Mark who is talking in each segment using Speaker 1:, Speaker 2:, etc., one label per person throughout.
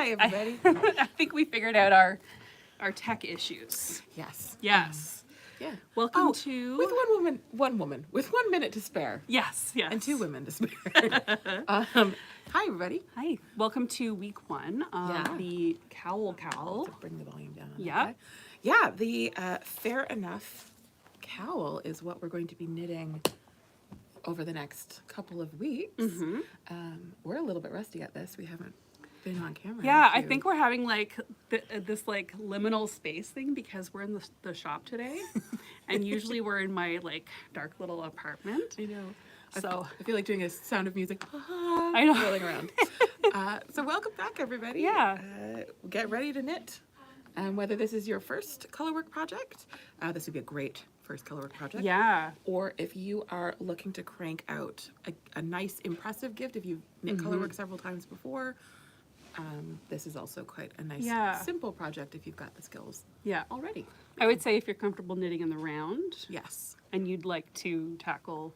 Speaker 1: Hi, everybody.
Speaker 2: I think we figured out our tech issues.
Speaker 1: Yes.
Speaker 2: Yes.
Speaker 1: Yeah.
Speaker 2: Welcome to
Speaker 1: with one woman with 1 minute to spare.
Speaker 2: Yes, yes.
Speaker 1: And 2 women to spare. Hi, everybody.
Speaker 2: Hi. Welcome to week 1 of the Cowl.
Speaker 1: To bring the volume down.
Speaker 2: Yeah.
Speaker 1: Okay. Yeah. The Fair Enough cowl is what we're going to be knitting over the next couple of weeks. We're a little bit rusty at this. We haven't been on camera.
Speaker 2: Yeah, I think we're having like this like liminal space thing because we're in the shop today, and usually we're in my like dark little apartment.
Speaker 1: I know.
Speaker 2: So
Speaker 1: I feel like doing a Sound of Music.
Speaker 2: I know.
Speaker 1: Rolling around. So welcome back, everybody.
Speaker 2: Yeah.
Speaker 1: Get ready to knit. Whether this is your first colorwork project, this would be a great first colorwork project.
Speaker 2: Yeah.
Speaker 1: Or if you are looking to crank out a nice, impressive gift, if you've knit colorwork several times before, this is also quite a nice, simple project if you've got the skills already.
Speaker 2: I would say if you're comfortable knitting in the round.
Speaker 1: Yes.
Speaker 2: And you'd like to tackle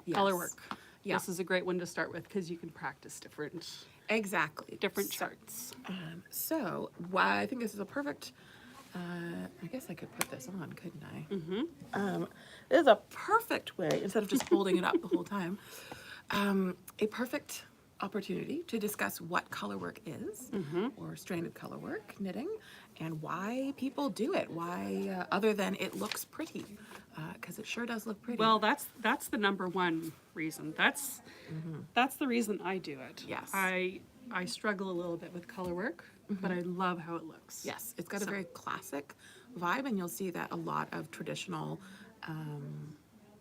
Speaker 2: colorwork. Yeah. This is a great one to start with because you can practice different charts.
Speaker 1: So I think this is a perfect, I guess I could put this on, couldn't I? This is a perfect way, instead of just holding it up the whole time, a perfect opportunity to discuss what colorwork is, or stranded colorwork knitting, and why people do it. Why, other than it looks pretty, because it sure does look pretty.
Speaker 2: Well, that's the number one reason. That's the reason I do it.
Speaker 1: Yes.
Speaker 2: I struggle a little bit with colorwork, but I love how it looks.
Speaker 1: Yes, it's got a very classic vibe, and you'll see that a lot of traditional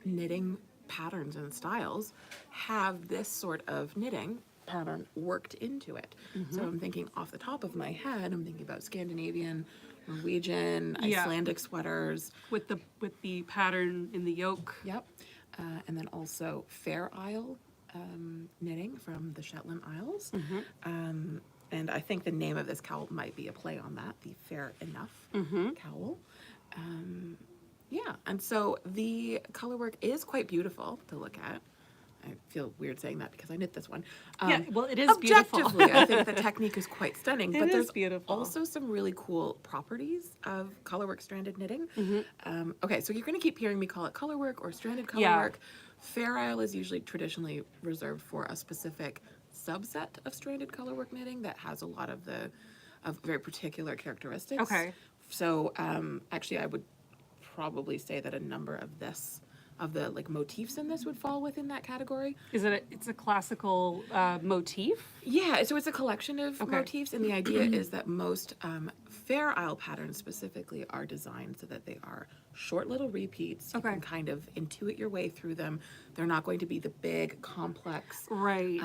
Speaker 1: knitting patterns and styles have this sort of knitting pattern worked into it. So I'm thinking off the top of my head, I'm thinking about Scandinavian, Norwegian, Icelandic sweaters.
Speaker 2: With the pattern in the yoke.
Speaker 1: Yep. And then also Fair Isle knitting from the Shetland Isles. And I think the name of this cowl might be a play on that, the Fair Enough cowl. Yeah, and so the colorwork is quite beautiful to look at. I feel weird saying that because I knit this one.
Speaker 2: Yeah, well, it is beautiful.
Speaker 1: Objectively, I think the technique is quite stunning. But there's
Speaker 2: beautiful.
Speaker 1: Also some really cool properties of colorwork stranded knitting. Okay, so you're going to keep hearing me call it colorwork or stranded colorwork. Fair Isle is usually traditionally reserved for a specific subset of stranded colorwork knitting that has a lot of very particular characteristics.
Speaker 2: Okay.
Speaker 1: So actually, I would probably say that a number of the like motifs in this would fall within that category.
Speaker 2: It's a classical motif?
Speaker 1: Yeah, so it's a collection of motifs, and the idea is that most Fair Isle patterns specifically are designed so that they are short little repeats. You can kind of intuit your way through them. They're not going to be the big, complex,
Speaker 2: right?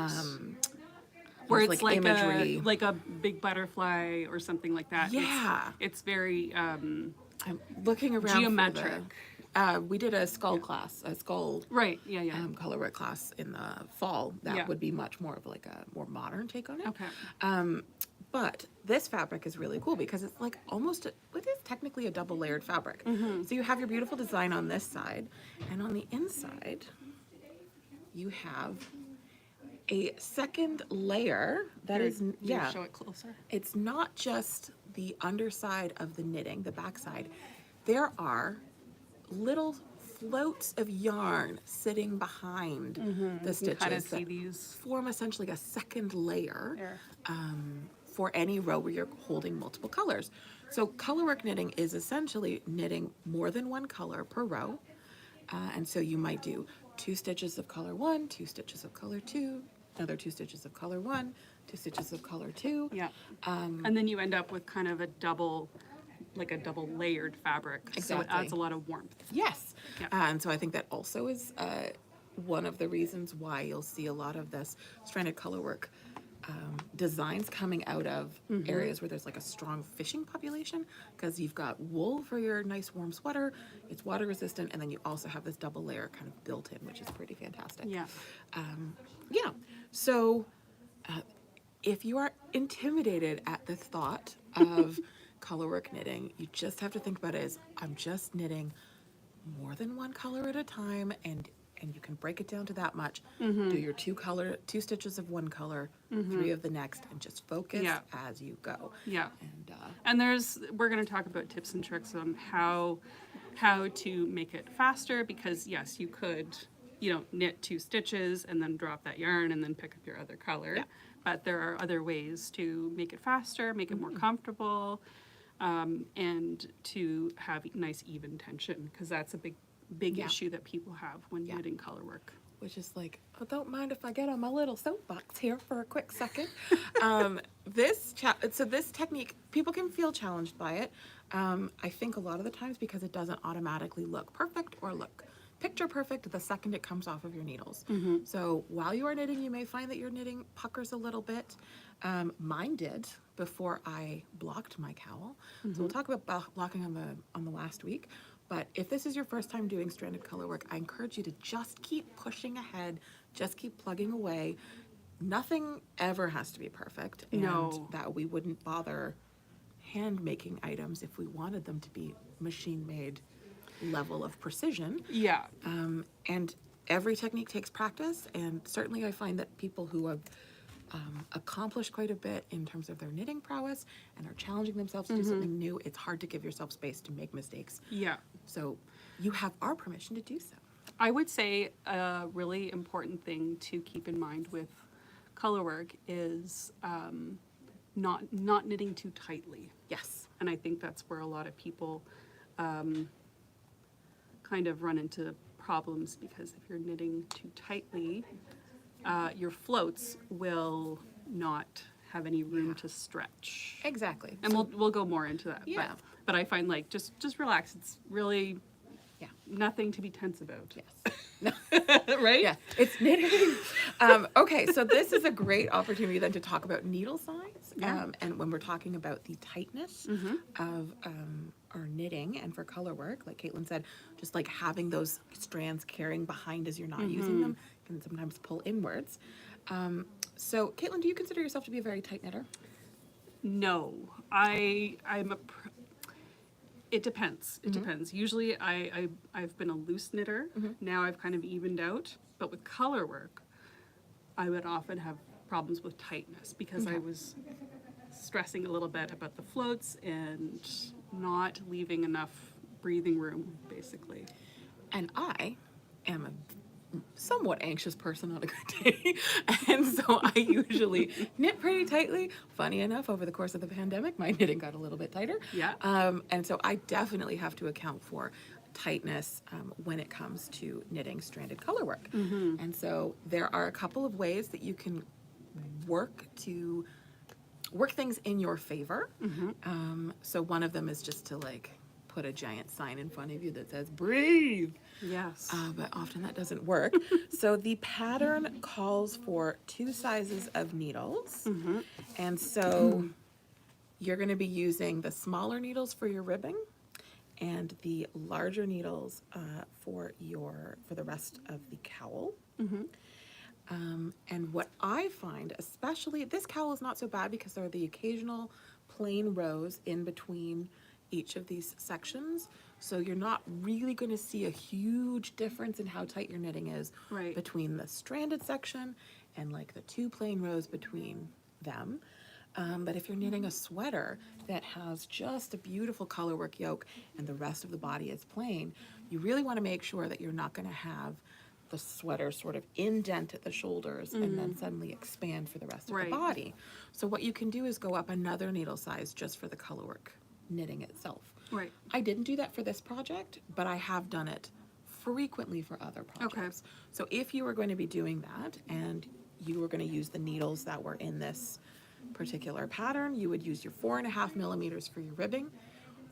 Speaker 2: Where it's like
Speaker 1: imagery,
Speaker 2: like a big butterfly or something like that.
Speaker 1: Yeah,
Speaker 2: it's very
Speaker 1: I'm looking around
Speaker 2: geometric.
Speaker 1: We did a skull class, a skull colorwork class in the fall. That would be much more of like a more modern take on it.
Speaker 2: Okay.
Speaker 1: But this fabric is really cool because it's like it is technically a double layered fabric. So you have your beautiful design on this side, and on the inside, you have a second layer that is
Speaker 2: show it closer.
Speaker 1: It's not just the underside of the knitting, the backside. There are little floats of yarn sitting behind the stitches that form essentially a second layer for any row where you're holding multiple colors. So colorwork knitting is essentially knitting more than one color per row. And so you might do 2 stitches of color 1, 2 stitches of color 2, another 2 stitches of color 1, 2 stitches of color 2.
Speaker 2: Yeah. And then you end up with kind of a double layered fabric.
Speaker 1: Exactly.
Speaker 2: So it adds a lot of warmth.
Speaker 1: Yes. And so I think that also is one of the reasons why you'll see a lot of this stranded colorwork designs coming out of areas where there's like a strong fishing population, because you've got wool for your nice warm sweater, it's water resistant, and then you also have this double layer kind of built in, which is pretty fantastic.
Speaker 2: Yeah.
Speaker 1: So if you are intimidated at the thought of colorwork knitting, you just have to think about it as I'm just knitting more than one color at a time, and and you can break it down to that much. Do your two stitches of one color, 3 of the next, and just focus as you go.
Speaker 2: Yeah.
Speaker 1: And
Speaker 2: We're going to talk about tips and tricks on how to make it faster, because yes, you could, knit 2 stitches and then drop that yarn and then pick up your other color.
Speaker 1: Yeah.
Speaker 2: But there are other ways to make it faster, make it more comfortable, and to have nice even tension, because that's a big issue that people have when knitting color work.
Speaker 1: which is like, oh, don't mind if I get on my little soapbox here for a quick second. This technique, people can feel challenged by it. I think a lot of the times because it doesn't automatically look perfect or look picture perfect the second it comes off of your needles. So while you are knitting, you may find that your knitting puckers a little bit. Mine did before I blocked my cowl. So we'll talk about blocking on the last week. But if this is your first time doing stranded color work, I encourage you to just keep pushing ahead, just keep plugging away. Nothing ever has to be perfect. And that we wouldn't bother hand making items if we wanted them to be machine made level of precision.
Speaker 2: Yeah.
Speaker 1: And every technique takes practice, and certainly I find that people who have accomplished quite a bit in terms of their knitting prowess and are challenging themselves to do something new, it's hard to give yourself space to make mistakes.
Speaker 2: Yeah.
Speaker 1: So you have our permission to do so.
Speaker 2: I would say a really important thing to keep in mind with color work is not knitting too tightly.
Speaker 1: Yes.
Speaker 2: And I think that's where a lot of people kind of run into problems, because if you're knitting too tightly, your floats will not have any room to stretch.
Speaker 1: Exactly.
Speaker 2: And we'll go more into that.
Speaker 1: Yeah.
Speaker 2: But I find, like, just relax. It's really nothing to be tense about.
Speaker 1: Yes.
Speaker 2: Right?
Speaker 1: Yeah, it's knitting. Okay, so this is a great opportunity then to talk about needle size. And when we're talking about the tightness of our knitting, and for color work, like Caitlin said, just like having those strands carrying behind as you're not using them can sometimes pull inwards. So Caitlin, do you consider yourself to be a very tight knitter?
Speaker 2: No, it depends. It depends. Usually I've been a loose knitter. Now I've kind of evened out. But with color work, I would often have problems with tightness, because I was stressing a little bit about the floats and not leaving enough breathing room, basically.
Speaker 1: And I am a somewhat anxious person on a good day, and so I usually knit pretty tightly. Funny enough, over the course of the pandemic, my knitting got a little bit tighter.
Speaker 2: Yeah.
Speaker 1: And so I definitely have to account for tightness when it comes to knitting stranded color work. And so there are a couple of ways that you can work things in your favor. So one of them is just to put a giant sign in front of you that says breathe.
Speaker 2: Yes.
Speaker 1: But often that doesn't work. So the pattern calls for 2 sizes of needles. And so you're going to be using the smaller needles for your ribbing and the larger needles for the rest of the cowl. And what I find, especially, this cowl is not so bad because there are the occasional plain rows in between each of these sections. So you're not really going to see a huge difference in how tight your knitting is between the stranded section and the 2 plain rows between them. But if you're knitting a sweater that has just a beautiful colorwork yoke and the rest of the body is plain, you really want to make sure that you're not going to have the sweater sort of indent at the shoulders and then suddenly expand for the rest of the body. So what you can do is go up another needle size just for the colorwork knitting itself.
Speaker 2: Right.
Speaker 1: I didn't do that for this project, but I have done it frequently for other projects. So if you were going to be doing that and you were going to use the needles that were in this particular pattern, you would use your 4.5 millimeters for your ribbing.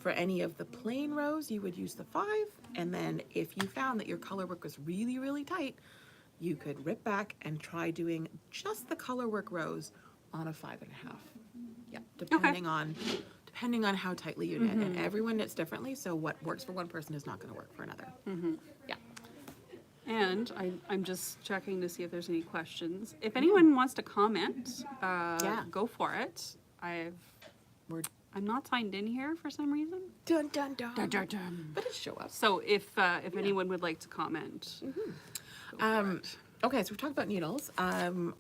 Speaker 1: For any of the plain rows, you would use the 5, and then if you found that your color work was really, really tight, you could rip back and try doing just the color work rows on a 5.5. Yeah, depending on how tightly you knit, and everyone knits differently, so what works for one person is not going to work for another. Yeah.
Speaker 2: And I'm just checking to see if there's any questions. If anyone wants to comment, go for it. I'm not signed in here for some reason.
Speaker 1: Dun dun dun.
Speaker 2: Dun, dun, dun.
Speaker 1: But it show up.
Speaker 2: So if anyone would like to comment. Go for it.
Speaker 1: Okay, so we've talked about needles. We're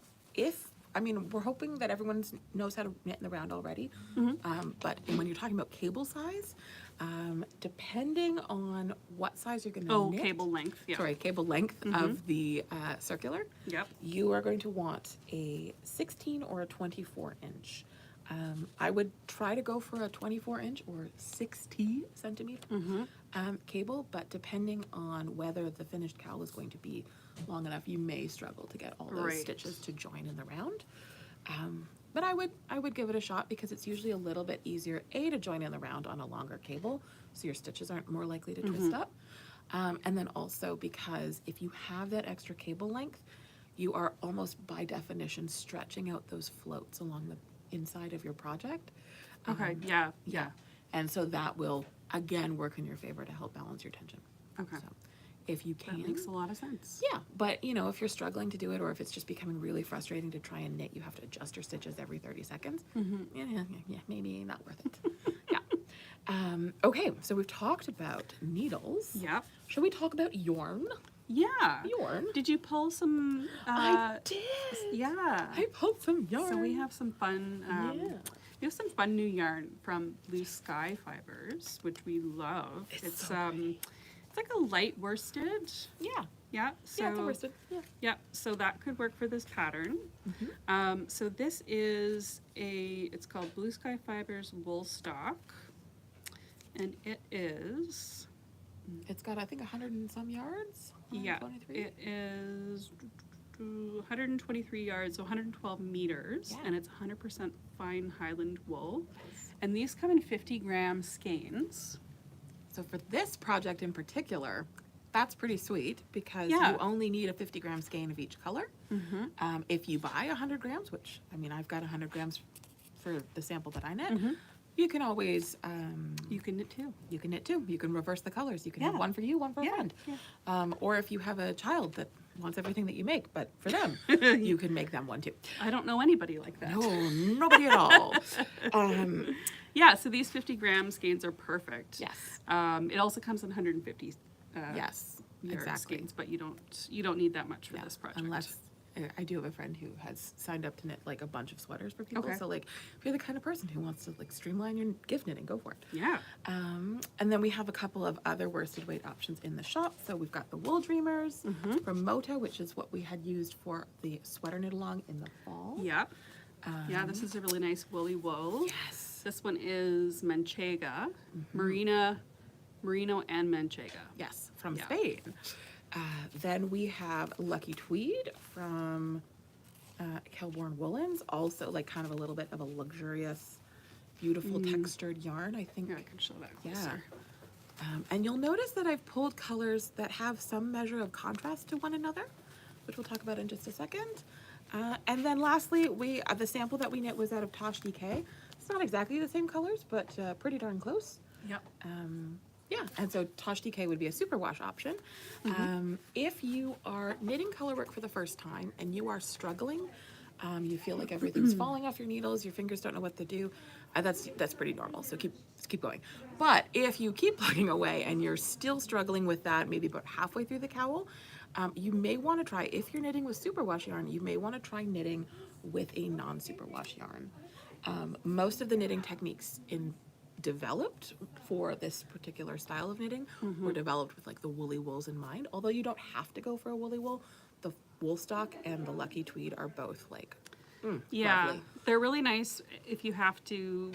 Speaker 1: hoping that everyone knows how to knit in the round already. But when you're talking about cable size, depending on what size you're going to knit.
Speaker 2: Cable length. Yeah.
Speaker 1: Sorry, cable length of the circular.
Speaker 2: Yep.
Speaker 1: You are going to want a 16 or a 24 inch. I would try to go for a 24 inch or 60 centimeter cable, but depending on whether the finished cowl is going to be long enough, you may struggle to get all those stitches to join in the round. But I would give it a shot because it's usually a little bit easier, to join in the round on a longer cable, so your stitches aren't more likely to twist up. And then also because if you have that extra cable length, you are almost by definition stretching out those floats along the inside of your project.
Speaker 2: Okay, yeah.
Speaker 1: And so that will, again, work in your favor to help balance your tension.
Speaker 2: Okay.
Speaker 1: So if you can.
Speaker 2: That makes a lot of sense.
Speaker 1: Yeah, but if you're struggling to do it, or if it's just becoming really frustrating to try and knit, you have to adjust your stitches every 30 seconds. Yeah, maybe not worth it. Yeah. Okay, so we've talked about needles.
Speaker 2: Yep.
Speaker 1: Shall we talk about yarn?
Speaker 2: Yeah.
Speaker 1: Yarn?
Speaker 2: Did you pull some?
Speaker 1: I did.
Speaker 2: Yeah.
Speaker 1: I pulled some yarn.
Speaker 2: So we have some fun. We have some fun new yarn from Blue Sky Fibers, which we love. It's
Speaker 1: so pretty.
Speaker 2: It's like a light worsted.
Speaker 1: Yeah.
Speaker 2: Yeah. So
Speaker 1: Yeah, it's a worsted. Yeah.
Speaker 2: yeah. So that could work for this pattern. So this is it's called Blue Sky Fibers Wool Stock, and it is.
Speaker 1: It's got, I think, 100 and some yards.
Speaker 2: Yeah,
Speaker 1: 123?
Speaker 2: it is 123 yards, so 112 meters,
Speaker 1: Yeah.
Speaker 2: and it's 100% fine Highland wool. And these come in 50-gram skeins.
Speaker 1: So for this project in particular, that's pretty sweet because
Speaker 2: Yeah.
Speaker 1: you only need a 50-gram skein of each color. If you buy 100 grams, which, I've got 100 grams for the sample that I knit, you can always...
Speaker 2: You can knit too.
Speaker 1: You can knit too. You can reverse the colors. You can
Speaker 2: Yeah.
Speaker 1: have one for you, one for a friend. Or if you have a child that wants everything that you make, but for them, you can make them one too.
Speaker 2: I don't know anybody like that.
Speaker 1: No, nobody at all.
Speaker 2: Yeah, so these 50-gram skeins are perfect.
Speaker 1: Yes.
Speaker 2: It also comes in 150
Speaker 1: Yes,
Speaker 2: yard
Speaker 1: exactly.
Speaker 2: skeins, but you don't need that much for this project.
Speaker 1: Unless I do have a friend who has signed up to knit like a bunch of sweaters for people.
Speaker 2: Okay.
Speaker 1: So like, if you're the kind of person who wants to like streamline your gift knitting, go for it.
Speaker 2: Yeah.
Speaker 1: And then we have a couple of other worsted weight options in the shop. So we've got the Wool Dreamers from Mota, which is what we had used for the sweater knit along in the fall.
Speaker 2: Yep. Yeah, this is a really nice woolly wool.
Speaker 1: Yes.
Speaker 2: This one is Manchega, Merino and Manchega.
Speaker 1: Yes, from
Speaker 2: Yeah.
Speaker 1: Spain. Then we have Lucky Tweed from Kelborn Woolens, also like kind of a little bit of a luxurious, beautiful textured yarn, I think.
Speaker 2: Here, I can show that
Speaker 1: Yeah.
Speaker 2: closer.
Speaker 1: And you'll notice that I've pulled colors that have some measure of contrast to one another, which we'll talk about in just a second. And then lastly, the sample that we knit was out of Tosh DK. It's not exactly the same colors, but pretty darn close.
Speaker 2: Yep.
Speaker 1: Yeah, and so Tosh DK would be a superwash option. If you are knitting colorwork for the first time and you are struggling, you feel like everything's falling off your needles, your fingers don't know what to do, that's pretty normal, so keep going. But if you keep plugging away and you're still struggling with that, maybe about halfway through the cowl, you may want to try, if you're knitting with superwash yarn, you may want to try knitting with a non-superwash yarn. Most of the knitting techniques developed for this particular style of knitting were developed with like the woolly wools in mind, although you don't have to go for a woolly wool. The wool stock and the Lucky Tweed are both like
Speaker 2: Yeah,
Speaker 1: lovely.
Speaker 2: they're really nice if you have to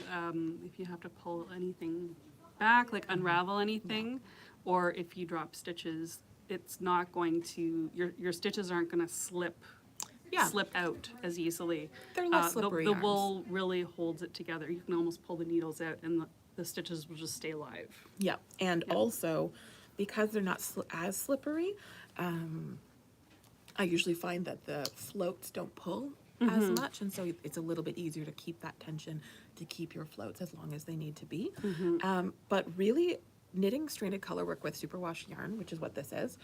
Speaker 2: pull anything back, like unravel anything, or if you drop stitches, it's not going to, your stitches aren't going to slip out as easily.
Speaker 1: They're less slippery
Speaker 2: The
Speaker 1: yarns.
Speaker 2: wool really holds it together. You can almost pull the needles out and the stitches will just stay live.
Speaker 1: Yeah, and also because they're not as slippery, I usually find that the floats don't pull as much, and so it's a little bit easier to keep that tension, to keep your floats as long as they need to be. But really, knitting stranded colorwork with superwash yarn, which is what this is,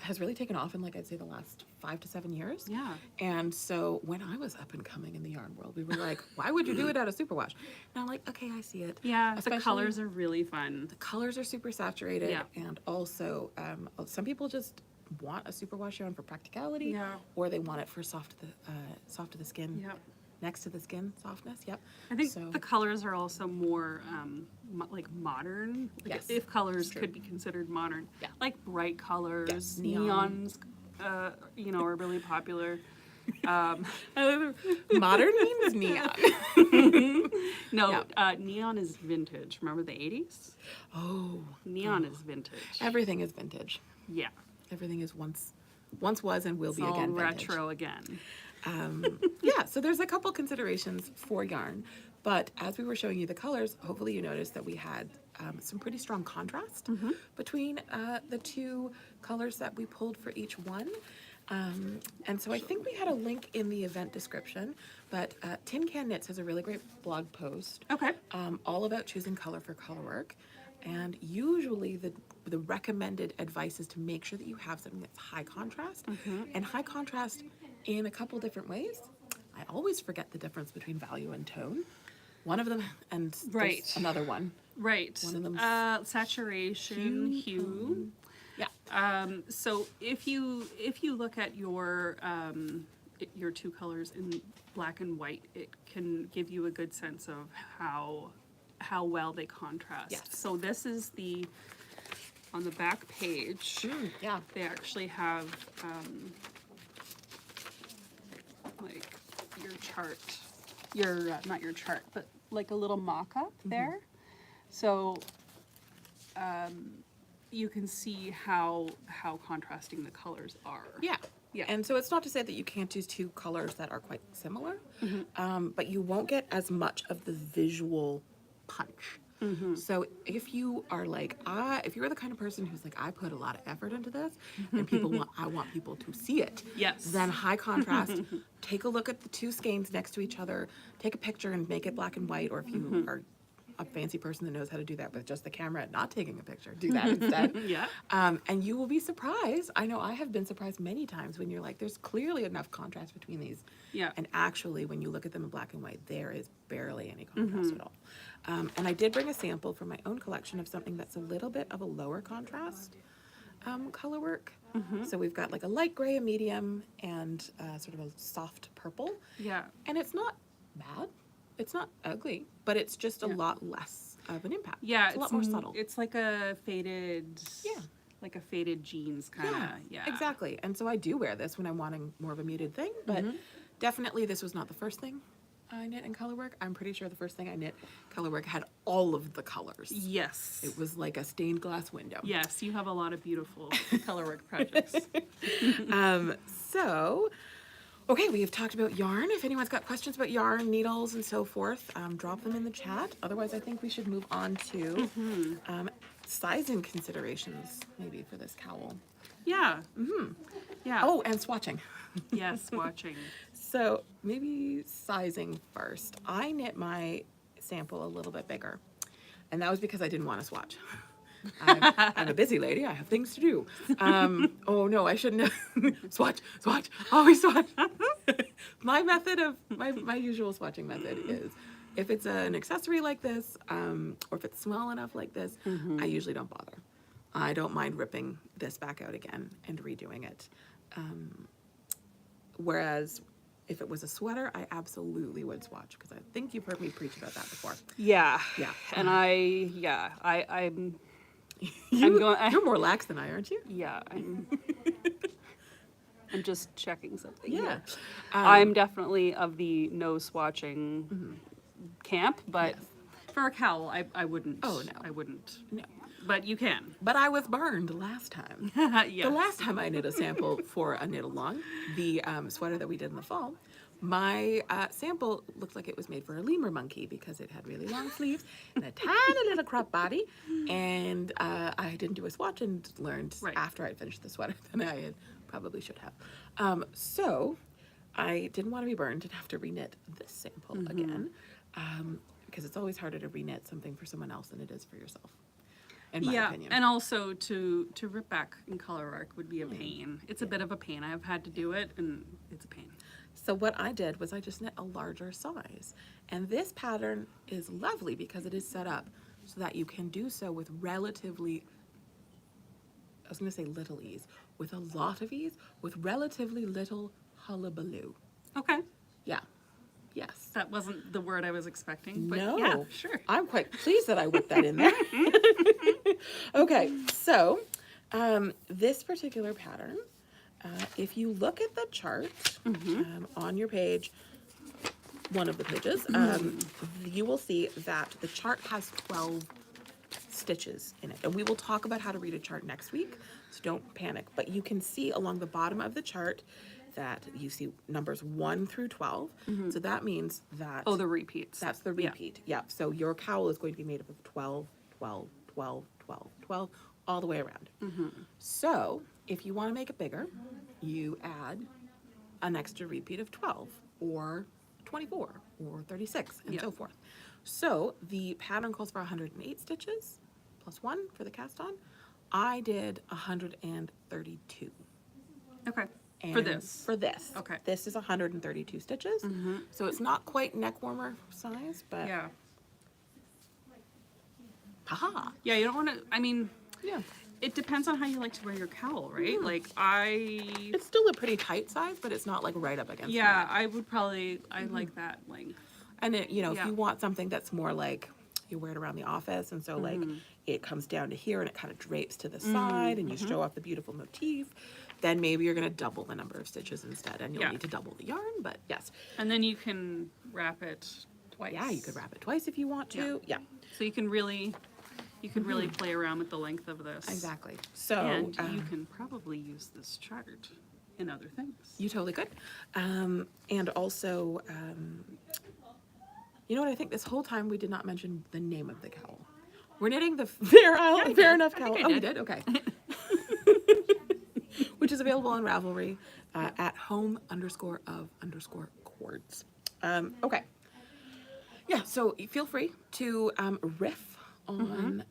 Speaker 1: has really taken off in, like, I'd say the last 5 to 7 years.
Speaker 2: Yeah.
Speaker 1: And so when I was up and coming in the yarn world, we were like, why would you do it out of superwash? And I'm like, okay, I see it.
Speaker 2: Yeah, the
Speaker 1: Especially-
Speaker 2: colors are really fun.
Speaker 1: The colors are super saturated,
Speaker 2: Yeah.
Speaker 1: and also some people just want a superwash yarn for practicality,
Speaker 2: Yeah.
Speaker 1: or they want it for soft to the skin,
Speaker 2: Yep.
Speaker 1: next to the skin softness. Yep.
Speaker 2: I think
Speaker 1: so.
Speaker 2: the colors are also more like modern. Like
Speaker 1: Yes,
Speaker 2: if colors
Speaker 1: it's true.
Speaker 2: could be considered modern.
Speaker 1: Yeah.
Speaker 2: Like bright colors,
Speaker 1: Yes, neon.
Speaker 2: neons, are really popular.
Speaker 1: Modern means neon.
Speaker 2: No, neon is vintage. Remember the 80s?
Speaker 1: Oh,
Speaker 2: Neon is vintage.
Speaker 1: everything is vintage.
Speaker 2: Yeah.
Speaker 1: Everything is once was and will
Speaker 2: It's
Speaker 1: be
Speaker 2: all
Speaker 1: again vintage.
Speaker 2: retro again.
Speaker 1: Yeah, so there's a couple considerations for yarn, but as we were showing you the colors, hopefully you noticed that we had some pretty strong contrast between the two colors that we pulled for each one. And so I think we had a link in the event description, but Tin Can Knits has a really great blog post
Speaker 2: Okay.
Speaker 1: all about choosing color for color work. And usually the recommended advice is to make sure that you have something that's high contrast, and high contrast in a couple different ways. I always forget the difference between value and tone. One of them, and there's
Speaker 2: Right.
Speaker 1: another one.
Speaker 2: Right.
Speaker 1: One of them's
Speaker 2: saturation, hue.
Speaker 1: Yeah.
Speaker 2: So if you look at your two colors in black and white, it can give you a good sense of how well they contrast.
Speaker 1: Yes.
Speaker 2: So this is on the back page.
Speaker 1: Yeah.
Speaker 2: They actually have like your chart, not your chart, but like a little mock-up there. So you can see how contrasting the colors are.
Speaker 1: Yeah.
Speaker 2: Yeah.
Speaker 1: And so it's not to say that you can't choose two colors that are quite similar, but you won't get as much of the visual punch. So if you are like, if you're the kind of person who's like, I put a lot of effort into this, and I want people to see it.
Speaker 2: Yes.
Speaker 1: Then high contrast. Take a look at the two skeins next to each other. Take a picture and make it black and white. Or if you are a fancy person that knows how to do that with just the camera and not taking a picture, do that instead.
Speaker 2: Yeah.
Speaker 1: And you will be surprised. I know I have been surprised many times when you're like, there's clearly enough contrast between these.
Speaker 2: Yeah.
Speaker 1: And actually, when you look at them in black and white, there is barely any contrast at all. And I did bring a sample from my own collection of something that's a little bit of a lower contrast color work. So we've got like a light gray, a medium, and sort of a soft purple.
Speaker 2: Yeah.
Speaker 1: And it's not bad. It's not ugly, but it's just a lot less of an impact.
Speaker 2: Yeah.
Speaker 1: It's a lot more subtle.
Speaker 2: It's like a faded.
Speaker 1: Yeah.
Speaker 2: Like a faded jeans kind of. Yeah.
Speaker 1: Exactly. And so I do wear this when I'm wanting more of a muted thing, but definitely this was not the first thing I knit in color work. I'm pretty sure the first thing I knit color work had all of the colors.
Speaker 2: Yes.
Speaker 1: It was like a stained glass window.
Speaker 2: Yes, you have a lot of beautiful color work projects.
Speaker 1: So, okay, we have talked about yarn. If anyone's got questions about yarn, needles, and so forth, drop them in the chat. Otherwise, I think we should move on to sizing considerations, maybe, for this cowl.
Speaker 2: Yeah. Yeah.
Speaker 1: Oh, and swatching.
Speaker 2: Yes, watching.
Speaker 1: So maybe sizing first. I knit my sample a little bit bigger, and that was because I didn't want to swatch. I'm a busy lady. I have things to do. Oh no, I shouldn't have. Swatch, always swatch. My method of my usual swatching method is if it's an accessory like this, or if it's small enough like this, I usually don't bother. I don't mind ripping this back out again and redoing it. Whereas if it was a sweater, I absolutely would swatch, because I think you've heard me preach about that before.
Speaker 2: Yeah.
Speaker 1: Yeah.
Speaker 2: And I'm going.
Speaker 1: You're more lax than I, aren't you?
Speaker 2: Yeah. I'm just checking something.
Speaker 1: Yeah.
Speaker 2: Here. I'm definitely of the no swatching camp, but for a cowl, I wouldn't.
Speaker 1: Oh, no.
Speaker 2: I wouldn't.
Speaker 1: No.
Speaker 2: But you can.
Speaker 1: But I was burned last time.
Speaker 2: Yeah.
Speaker 1: The last time I knit a sample for a knit along, the sweater that we did in the fall, my sample looked like it was made for a lemur monkey because it had really long sleeves and a tiny little crop body. And I didn't do a swatch and learned after I'd finished the sweater than I had probably should have. So I didn't want to be burned and have to reknit this sample again, because it's always harder to reknit something for someone else than it is for yourself. In my opinion.
Speaker 2: And also to rip back in color work would be a pain. It's a bit of a pain. I've had to do it, and it's a pain.
Speaker 1: So what I did was I just knit a larger size. And this pattern is lovely because it is set up so that you can do so with relatively, I was going to say little ease, with a lot of ease, with relatively little hullabaloo.
Speaker 2: Okay.
Speaker 1: Yeah. Yes.
Speaker 2: That wasn't the word I was expecting, but
Speaker 1: No.
Speaker 2: yeah, sure.
Speaker 1: I'm quite pleased that I whipped that in there. Okay, so this particular pattern, if you look at the chart on your page, one of the pages, you will see that the chart has 12 stitches in it. And we will talk about how to read a chart next week, so don't panic. But you can see along the bottom of the chart that you see numbers 1 through 12. So that means that...
Speaker 2: Oh, the repeats.
Speaker 1: That's the repeat. Yeah. So your cowl is going to be made up of 12, 12, 12, 12, 12, all the way around. So if you want to make it bigger, you add an extra repeat of 12 or 24 or 36 and so forth. So the pattern calls for 108 stitches plus 1 for the cast on. I did 132.
Speaker 2: Okay.
Speaker 1: And
Speaker 2: For this.
Speaker 1: For this.
Speaker 2: Okay.
Speaker 1: This is 132 stitches. So it's not quite neck warmer size, but
Speaker 2: Yeah.
Speaker 1: haha.
Speaker 2: Yeah, you don't want to, I mean,
Speaker 1: Yeah.
Speaker 2: it depends on how you like to wear your cowl, right?
Speaker 1: Mm-hmm.
Speaker 2: Like
Speaker 1: It's still a pretty tight size, but it's not like right up against
Speaker 2: yeah,
Speaker 1: the neck.
Speaker 2: I would probably, I like that length.
Speaker 1: And it, you know, if
Speaker 2: Yeah.
Speaker 1: you want something that's more like you wear it around the office, and so like it comes down to here and it kind of drapes to the side, and you show off the beautiful motif, then maybe you're going to double the number of stitches instead, and you'll
Speaker 2: Yeah.
Speaker 1: need to double the yarn. But yes,
Speaker 2: And then you can wrap it twice.
Speaker 1: yeah, you could wrap it twice if you want to. Yeah,
Speaker 2: So you can really, play around with the length of this.
Speaker 1: exactly. So
Speaker 2: And you can probably use this chart in other things.
Speaker 1: you totally could. And also, you know what? I think this whole time we did not mention the name of the cowl. We're knitting the Fair Enough cowl.
Speaker 2: I
Speaker 1: Oh, we
Speaker 2: did.
Speaker 1: did? Okay. Which is available on Ravelry at home_of_cords. Okay. Yeah, so feel free to riff on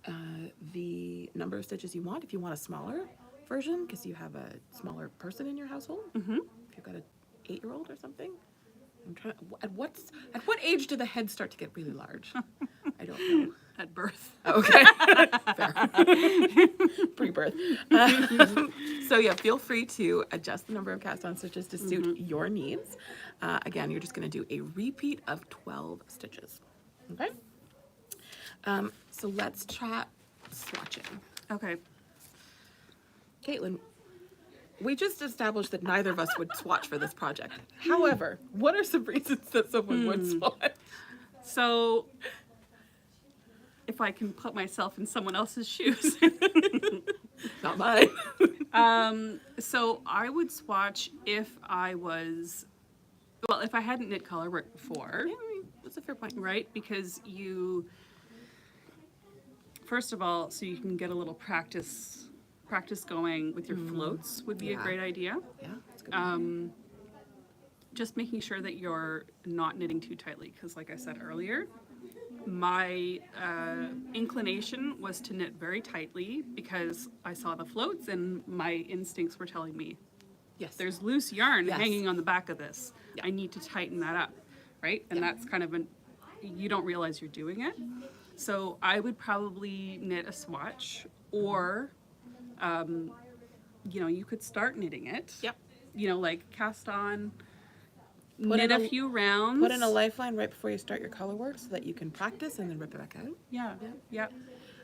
Speaker 1: the number of stitches you want. If you want a smaller version, because you have a smaller person in your household. If you've got an 8-year-old or something. I'm trying. At what age do the heads start to get really large? I don't know.
Speaker 2: At birth.
Speaker 1: Oh, okay. Fair. Pre-birth. So yeah, feel free to adjust the number of cast-on stitches to suit your needs. Again, you're just going to do a repeat of 12 stitches. Okay. So let's chat swatching.
Speaker 2: Okay.
Speaker 1: Caitlin, we just established that neither of us would swatch for this project. However, what are some reasons that someone would swatch?
Speaker 2: So, if I can put myself in someone else's shoes.
Speaker 1: Not mine.
Speaker 2: So I would swatch if I was, well, if I hadn't knit colourwork before,
Speaker 1: Yeah, I mean, that's a fair point.
Speaker 2: right? Because you, first of all, so you can get a little practice going with your floats would be a
Speaker 1: Yeah.
Speaker 2: great idea.
Speaker 1: Yeah, that's a good. Point.
Speaker 2: Just making sure that you're not knitting too tightly, because like I said earlier, my inclination was to knit very tightly because I saw the floats and my instincts were telling me
Speaker 1: Yes.
Speaker 2: there's loose yarn
Speaker 1: Yes.
Speaker 2: hanging on the back of this.
Speaker 1: Yeah.
Speaker 2: I need to tighten that up, right? And that's kind of you don't realize you're doing it. So I would probably knit a swatch, or you know, you could start knitting it.
Speaker 1: Yep.
Speaker 2: You know, like cast on,
Speaker 1: Put
Speaker 2: knit
Speaker 1: in
Speaker 2: a
Speaker 1: a-
Speaker 2: few rounds.
Speaker 1: Put in a lifeline right before you start your color work so that you can practice and then rip it back out.
Speaker 2: Yeah.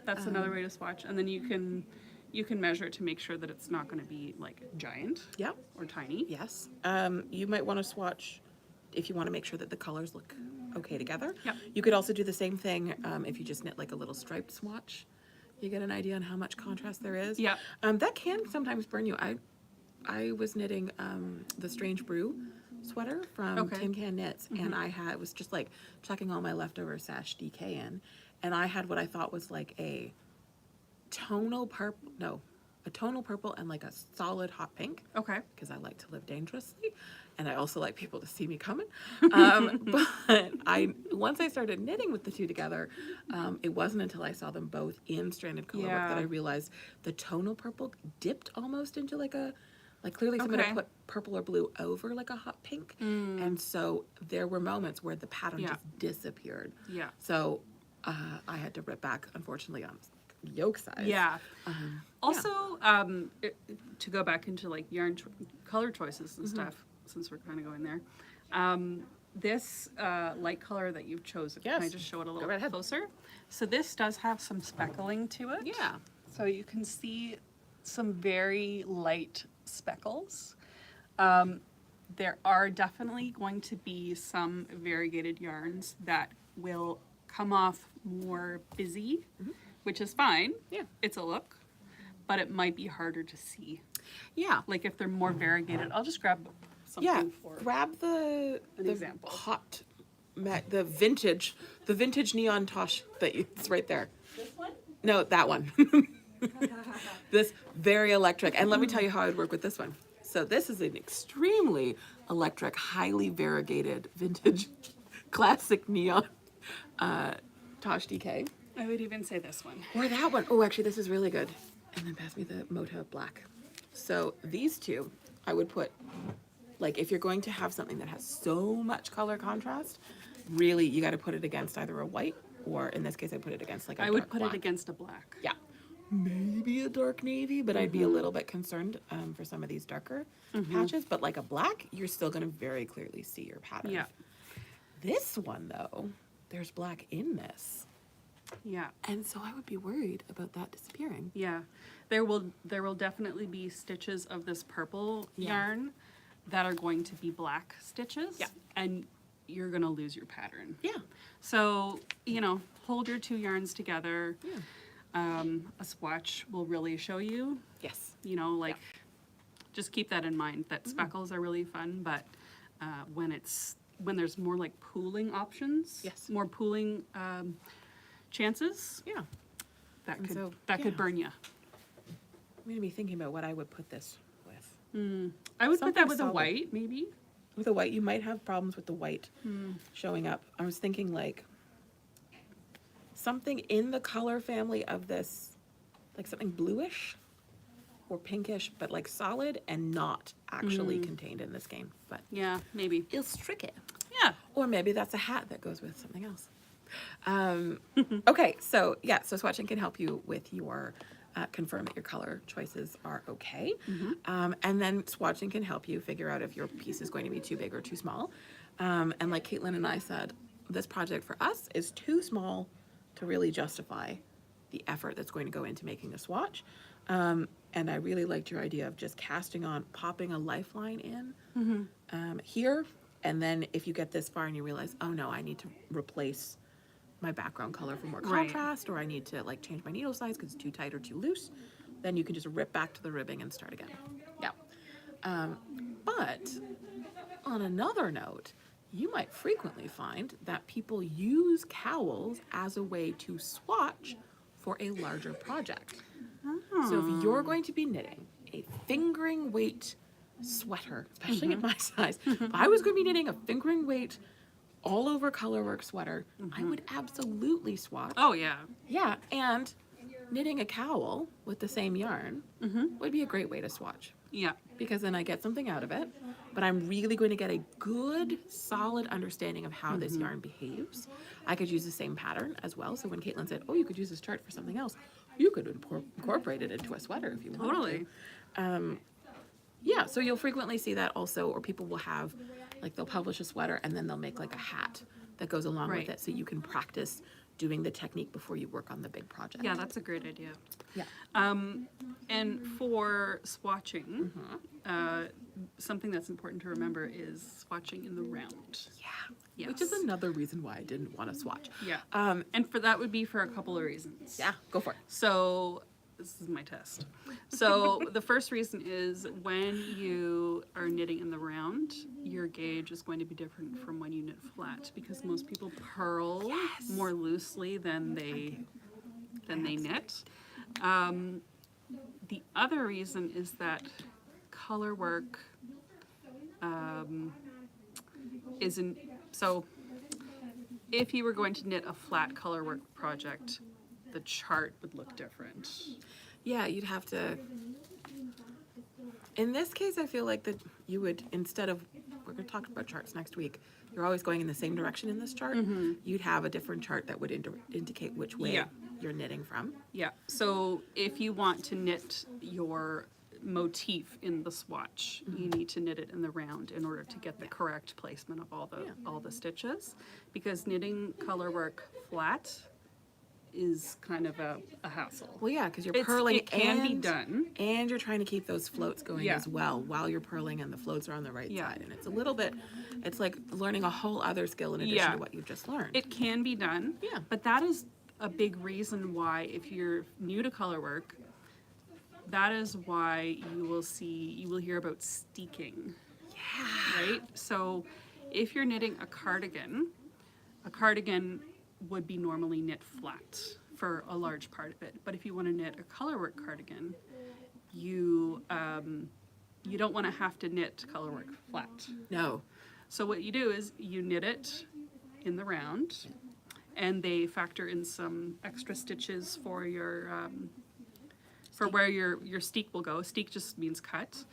Speaker 2: That's another way to swatch. And then you can measure it to make sure that it's not going to be like giant
Speaker 1: Yep.
Speaker 2: or tiny.
Speaker 1: Yes. You might want to swatch if you want to make sure that the colors look okay together.
Speaker 2: Yep.
Speaker 1: You could also do the same thing if you just knit like a little striped swatch. You get an idea on how much contrast there is.
Speaker 2: Yep.
Speaker 1: That can sometimes burn you. I was knitting the Strange Brew sweater from
Speaker 2: Okay.
Speaker 1: Tin Can Knits, and I was just like chucking all my leftover sash DK in, and I had what I thought was like a tonal purple and like a solid hot pink.
Speaker 2: Okay.
Speaker 1: Because I like to live dangerously, and I also like people to see me coming. But once I started knitting with the two together, it wasn't until I saw them both in stranded colorwork that I
Speaker 2: Yeah.
Speaker 1: realized the tonal purple dipped almost into clearly someone had
Speaker 2: Okay.
Speaker 1: put purple or blue over like a hot pink, and so there were moments where the pattern
Speaker 2: Yeah.
Speaker 1: just disappeared.
Speaker 2: Yeah.
Speaker 1: So I had to rip back, unfortunately, on yoke size.
Speaker 2: Yeah. Also,
Speaker 1: yeah.
Speaker 2: to go back into like color choices and stuff, since we're kind of going there, this light color that you've chosen, can I
Speaker 1: Yes.
Speaker 2: just show it a
Speaker 1: Go
Speaker 2: little
Speaker 1: right
Speaker 2: bit
Speaker 1: ahead.
Speaker 2: closer? So this does have some speckling to it.
Speaker 1: Yeah.
Speaker 2: So you can see some very light speckles. There are definitely going to be some variegated yarns that will come off more busy, which is fine.
Speaker 1: Yeah.
Speaker 2: It's a look, but it might be harder to see.
Speaker 1: Yeah.
Speaker 2: Like if they're more variegated, I'll just grab something
Speaker 1: Yeah.
Speaker 2: for
Speaker 1: Grab the
Speaker 2: example.
Speaker 1: the vintage neon Tosh it's right there.
Speaker 2: This one?
Speaker 1: No, that one. This very electric. And let me tell you how I would work with this one. So this is an extremely electric, highly variegated vintage classic neon Tosh DK.
Speaker 2: I would even say this one.
Speaker 1: Or that one. Oh, actually, this is really good. And then pass me the Mota black. So these two, I would put, like, if you're going to have something that has so much color contrast, really, you got to put it against either a white, or in this case, I put it against like a
Speaker 2: I
Speaker 1: dark
Speaker 2: would put
Speaker 1: black.
Speaker 2: it against a black.
Speaker 1: Yeah. Maybe a dark navy, but I'd be a little bit concerned for some of these darker patches. But like a black, you're still going to very clearly see your pattern.
Speaker 2: Yeah.
Speaker 1: This one, though, there's black in this.
Speaker 2: Yeah.
Speaker 1: And so I would be worried about that disappearing.
Speaker 2: Yeah. There will definitely be stitches of this purple
Speaker 1: Yeah.
Speaker 2: yarn that are going to be black stitches.
Speaker 1: Yeah.
Speaker 2: And you're going to lose your pattern.
Speaker 1: Yeah.
Speaker 2: So, hold your two yarns together.
Speaker 1: Yeah.
Speaker 2: A swatch will really show you,
Speaker 1: Yes.
Speaker 2: just keep that in mind, that speckles are really fun, but when there's more like pooling options,
Speaker 1: Yes.
Speaker 2: more pooling chances,
Speaker 1: Yeah.
Speaker 2: that
Speaker 1: And
Speaker 2: could
Speaker 1: so,
Speaker 2: that
Speaker 1: yeah.
Speaker 2: could burn you.
Speaker 1: I'm going to be thinking about what I would put this with.
Speaker 2: I would put
Speaker 1: Something
Speaker 2: that with a
Speaker 1: solid.
Speaker 2: white, maybe.
Speaker 1: With the white, you might have problems with the white showing up. I was thinking like something in the color family of this, like something bluish or pinkish, but like solid and not actually contained in this game. But
Speaker 2: Yeah, maybe.
Speaker 1: it's tricky.
Speaker 2: Yeah.
Speaker 1: Or maybe that's a hat that goes with something else. Okay, so yeah, so swatching can help you with your confirm that your color choices are okay. And then swatching can help you figure out if your piece is going to be too big or too small. And like Caitlin and I said, this project for us is too small to really justify the effort that's going to go into making a swatch. And I really liked your idea of just casting on, popping a lifeline in here. And then if you get this far and you realize, oh no, I need to replace my background color for more
Speaker 2: Right.
Speaker 1: contrast, or I need to like change my needle size because it's too tight or too loose, then you can just rip back to the ribbing and start again. Yeah. But on another note, you might frequently find that people use cowls as a way to swatch for a larger project. So if you're going to be knitting a fingering weight sweater, especially at my size, if I was going to be knitting a fingering weight all over colourwork sweater, I would absolutely swatch.
Speaker 2: Oh, yeah.
Speaker 1: Yeah, and knitting a cowl with the same yarn would be a great way to swatch,
Speaker 2: Yeah.
Speaker 1: because then I get something out of it, but I'm really going to get a good, solid understanding of how this yarn behaves. I could use the same pattern as well. So when Caitlin said, oh, you could use this chart for something else, you could incorporate it into a sweater if you wanted
Speaker 2: Totally.
Speaker 1: to. Yeah, so you'll frequently see that also, or people will have, like they'll publish a sweater and then they'll make like a hat that goes along
Speaker 2: Right.
Speaker 1: with it, so you can practice doing the technique before you work on the big project.
Speaker 2: Yeah, that's a great idea.
Speaker 1: Yeah.
Speaker 2: And for swatching, something that's important to remember is swatching in the round.
Speaker 1: Yeah. Which is
Speaker 2: Yes.
Speaker 1: another reason why I didn't want to swatch.
Speaker 2: Yeah.
Speaker 1: Um,
Speaker 2: And for that would be for a couple of reasons.
Speaker 1: yeah, go for it.
Speaker 2: So this is my test. So the first reason is when you are knitting in the round, your gauge is going to be different from when you knit flat, because most people purl more loosely than they knit. The other reason is that color work isn't, so if you were going to knit a flat color work project, the chart would look different.
Speaker 1: Yeah, you'd have to. In this case, I feel like that you would, instead of, we're going to talk about charts next week, you're always going in the same direction in this chart, you'd have a different chart that would indicate which way
Speaker 2: Yeah.
Speaker 1: you're knitting from.
Speaker 2: Yeah, so if you want to knit your motif in the swatch, you need to knit it in the round in order to get the correct placement of all the stitches, because knitting color work flat is kind of a hassle.
Speaker 1: Well, yeah, because you're purling
Speaker 2: it can be done.
Speaker 1: and you're trying to keep those floats going
Speaker 2: Yeah.
Speaker 1: as well while you're purling and the floats are on the right
Speaker 2: Yeah.
Speaker 1: side. And it's a little bit, it's like learning a whole other skill in addition
Speaker 2: Yeah.
Speaker 1: to what you've just learned.
Speaker 2: It can be done.
Speaker 1: Yeah.
Speaker 2: But that is a big reason why, if you're new to color work, that is why you will hear about steeking.
Speaker 1: Yeah.
Speaker 2: Right? So if you're knitting a cardigan would be normally knit flat for a large part of it. But if you want to knit a colorwork cardigan, you don't want to have to knit colorwork flat.
Speaker 1: No.
Speaker 2: So what you do is you knit it in the round, and they factor in some extra stitches for your for where your steek will go. Steek just means cut.